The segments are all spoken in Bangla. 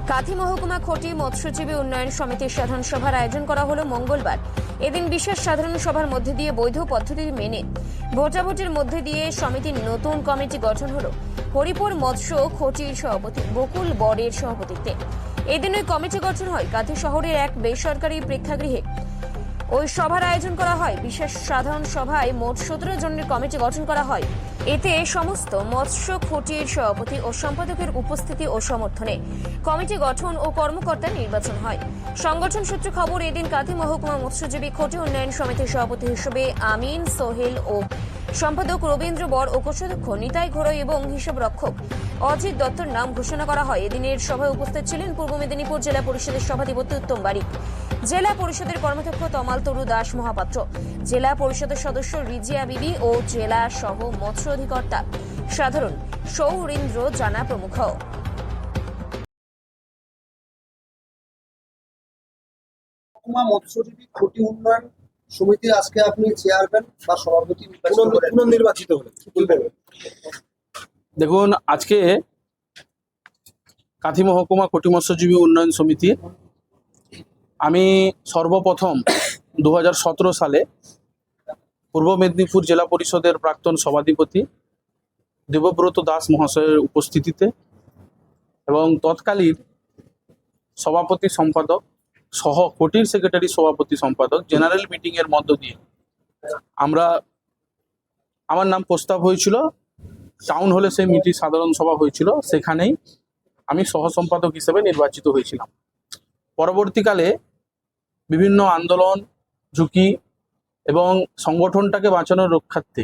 কাঁথি মহকুমা খটি মৎস্যজীবী উন্নয়ন সমিতির সাধারণ সভার আয়োজন করা হলো মঙ্গলবার। এদিন বিশেষ সাধারণ সভার মধ্যে দিয়ে বৈধ পদ্ধতি মেনে ভোটাভুটির মধ্যে দিয়ে সমিতির নতুন কমিটি গঠন হলো হরিপুর মৎস্য খটির সভাপতি বকুল বরের সভাপতিত্বে। এদিন ওই কমিটি গঠন হয় কাঁথি শহরের এক বেসরকারি প্রেক্ষাগৃহে। ওই সভার আয়োজন করা হয়। বিশেষ সাধারণ সভায় মোট 17 জনের কমিটি গঠন করা হয়। এতে সমস্ত মৎস্য খটির সভাপতি ও সম্পাদকের উপস্থিতি ও সমর্থনে কমিটি গঠন ও কর্মকর্তা নির্বাচন হয়। সংগঠন সূত্রে খবর, এদিন কাঁথি মহকুমা মৎস্যজীবী খটি উন্নয়ন সমিতির সভাপতি হিসেবে আমিন সোহেল ও সম্পাদক রবীন্দ্র বর ও কোষাধ্যক্ষ নিতাই ঘোড়ই এবং হিসাব রক্ষক অজিত দত্তর নাম ঘোষণা করা হয়। এদিনের সভায় উপস্থিত ছিলেন পূর্ব মেদিনীপুর জেলা পরিষদের সভাধিপতি উত্তম বারিক, জেলা পরিষদের কর্মাধ্যক্ষ তমাল তরু দাস মহাপাত্র, জেলা পরিষদের সদস্য রিজিয়া বিবি ও জেলা সহ মৎস্য অধিকর্তা সাধারণ সৌরিন্দ্র জানা প্রমুখ। মহকুমা মৎস্যজীবী খটি উন্নয়ন সমিতির আজকে আপনি চেয়ারম্যান বা সভাপতি পুনর্নির্বাচিত হলেন, কি বলবেন? দেখুন, আজকে কাঁথি মহকুমা খটি মৎস্যজীবী উন্নয়ন সমিতি আমি সর্বপ্রথম 2017 সালে পূর্ব মেদিনীপুর জেলা পরিষদের প্রাক্তন সভাধিপতি দেবব্রত দাস মহাশয়ের উপস্থিতিতে এবং তৎকালীন সভাপতি সম্পাদক সহ খটির সেক্রেটারি সভাপতি সম্পাদক জেনারেল মিটিং এর মধ্য দিয়ে আমার নাম প্রস্তাব হয়েছিল। টাউন হলে সেই মিটিং সাধারণ সভা হয়েছিল, সেখানেই আমি সহ সম্পাদক হিসেবে নির্বাচিত হয়েছিলাম। পরবর্তীকালে বিভিন্ন আন্দোলন, ঝুঁকি এবং সংগঠনটাকে বাঁচানোর রক্ষার্থে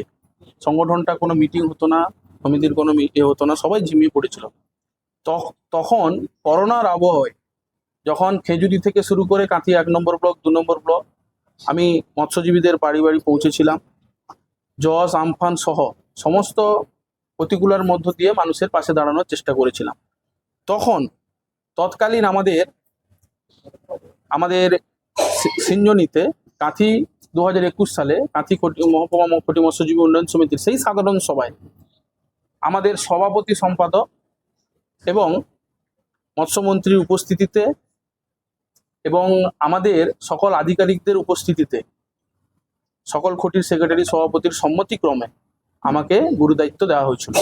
সংগঠনটা কোনো মিটিং হতো না, সমিতির কোনো হতো না, সবাই ঝিমিয়ে পড়েছিল। তখন করোনার আবহাওয়ায় যখন খেজুরি থেকে শুরু করে কাঁথি 1 নম্বর ব্লক, 2 নম্বর ব্লক আমি মৎস্যজীবীদের বাড়ি বাড়ি পৌঁছেছিলাম। জস আমফান সহ সমস্ত প্রতিকূলের মধ্য দিয়ে মানুষের পাশে দাঁড়ানোর চেষ্টা করেছিলাম। তৎকালীন আমাদের সিঞ্জনিতে কাঁথি 2021 সালে কাঁথি মহকুমা খটি মৎস্যজীবী উন্নয়ন সমিতির সেই সাধারণ সভায় আমাদের সভাপতি সম্পাদক এবং মৎস্যমন্ত্রীর উপস্থিতিতে এবং আমাদের সকল আধিকারিকদের উপস্থিতিতে সকল খটির সেক্রেটারি সভাপতির সম্মতিক্রমে আমাকে গুরুদায়িত্ব দেওয়া হয়েছিল।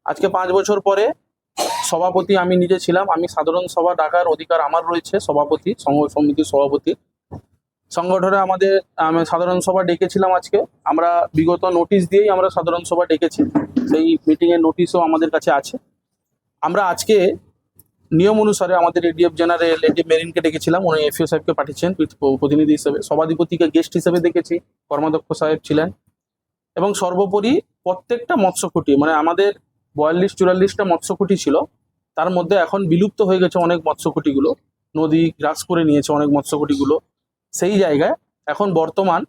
আজকে 5 বছর পরে সভাপতি আমি নিজে ছিলাম। আমি সাধারণ সভা ডাকার অধিকার আমার রয়েছে, সভাপতি সমিতির সভাপতি। সংগঠনে আমি সাধারণ সভা ডেকেছিলাম। আজকে আমরা বিগত নোটিশ দিয়েই আমরা সাধারণ সভা ডেকেছি, সেই মিটিংয়ের নোটিশও আমাদের কাছে আছে। আমরা আজকে নিয়ম অনুসারে আমাদের এডিএফ জেনারেল এডিএফ মেরিনকে ডেকেছিলাম, উনি এফিও সাহেবকে পাঠিয়েছেন প্রতিনিধি হিসেবে। সভাধিপতিকে গেস্ট হিসেবে দেখেছি, কর্মাধ্যক্ষ সাহেব ছিলেন। এবং সর্বোপরি প্রত্যেকটা মৎস্যকুটি, মানে আমাদের 42-44টা মৎস্যকুটি ছিল, তার মধ্যে এখন বিলুপ্ত হয়ে গেছে অনেক মৎস্যকুটিগুলো, নদী গ্রাস করে নিয়েছে অনেক মৎস্যকুটিগুলো। সেই জায়গায় এখন বর্তমান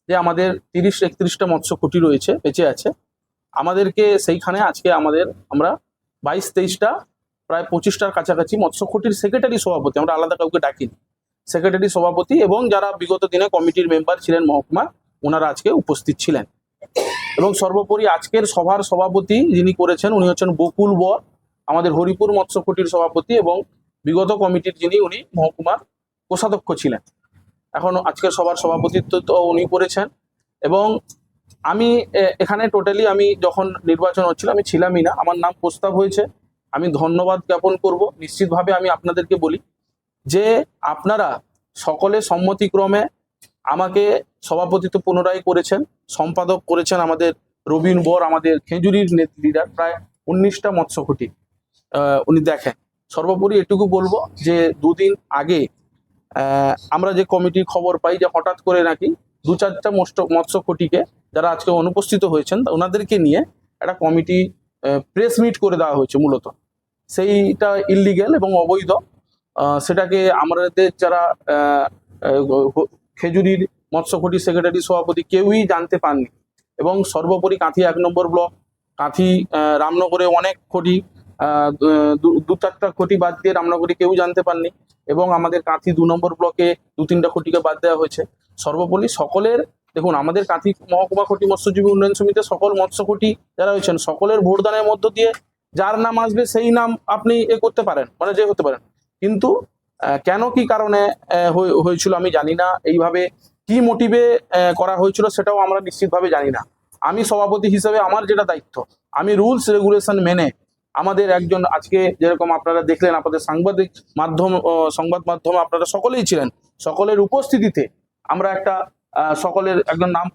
যে আমাদের 30-31টা মৎস্যকুটি রয়েছে, বেঁচে আছে, আমাদেরকে সেইখানে আজকে আমরা 22-23টা প্রায় 25টার কাছাকাছি মৎস্যকুটির সেক্রেটারি সভাপতি, আমরা আলাদা কাউকে ডাকিনি, সেক্রেটারি সভাপতি এবং যারা বিগত দিনে কমিটির মেম্বার ছিলেন মহকুমা, ওনারা আজকে উপস্থিত ছিলেন। এবং সর্বোপরি আজকের সভার সভাপতি যিনি করেছেন উনি হচ্ছেন বকুল বর, আমাদের হরিপুর মৎস্যকুটির সভাপতি এবং বিগত কমিটির উনি মহকুমার কোষাধ্যক্ষ ছিলেন। এখন আজকের সভার সভাপতিত্ব তো উনি করেছেন। এবং আমি এখানে টোটালি আমি যখন নির্বাচন হচ্ছিল আমি ছিলামই না, আমার নাম প্রস্তাব হয়েছে। আমি ধন্যবাদ জ্ঞাপন করব। নিশ্চিতভাবে আমি আপনাদেরকে বলি যে আপনারা সকলে সম্মতিক্রমে আমাকে সভাপতিত্ব পুনরায় করেছেন, সম্পাদক করেছেন আমাদের রবীন্দ্র বর, আমাদের খেজুরির লিডার, প্রায় 19টা মৎস্যকুটি উনি দেখেন। সর্বোপরি এটুকু বলবো যে 2 দিন আগে আমরা যে কমিটির খবর পাই যে হঠাৎ করে নাকি 2-4টা মৎস্যকুটিকে যারা আজকে অনুপস্থিত হয়েছেন ওনাদেরকে নিয়ে একটা কমিটি প্রেস মিট করে দেওয়া হয়েছে। মূলত সেইটা ইললিগ্যাল এবং অবৈধ। সেটাকে আমাদের যারা খেজুরির মৎস্যকুটি সেক্রেটারি সভাপতি কেউই জানতে পাননি। এবং সর্বোপরি কাঁথি 1 নম্বর ব্লক, কাঁথি রামনগরে অনেক খটি, 2-4টা খটি বাদ দিয়ে রামনগরে কেউ জানতে পাননি। এবং আমাদের কাঁথি 2 নম্বর ব্লকে 2-3টা খটিকে বাদ দেওয়া হয়েছে। সর্বোপরি সকলের, দেখুন আমাদের কাঁথি মহকুমা খটি মৎস্যজীবী উন্নয়ন সমিতিতে সকল মৎস্যকুটি যারা হয়েছেন সকলের ভোটদানের মধ্য দিয়ে যার নাম আসবে সেই নাম আপনি করতে পারেন, মানে যে হতে পারেন। কিন্তু কেন কি কারণে হয়েছিল আমি জানি না, এইভাবে কি মোটিভে করা হয়েছিল সেটাও আমরা নিশ্চিতভাবে জানি না। আমি সভাপতি হিসেবে আমার যেটা দায়িত্ব, আমি রুলস রেগুলেশন মেনে আমাদের একজন, আজকে যেরকম আপনারা দেখলেন, আপনাদের সংবাদ মাধ্যম আপনারা সকলেই ছিলেন, সকলের উপস্থিতিতে আমরা একটা সকলের একজন নাম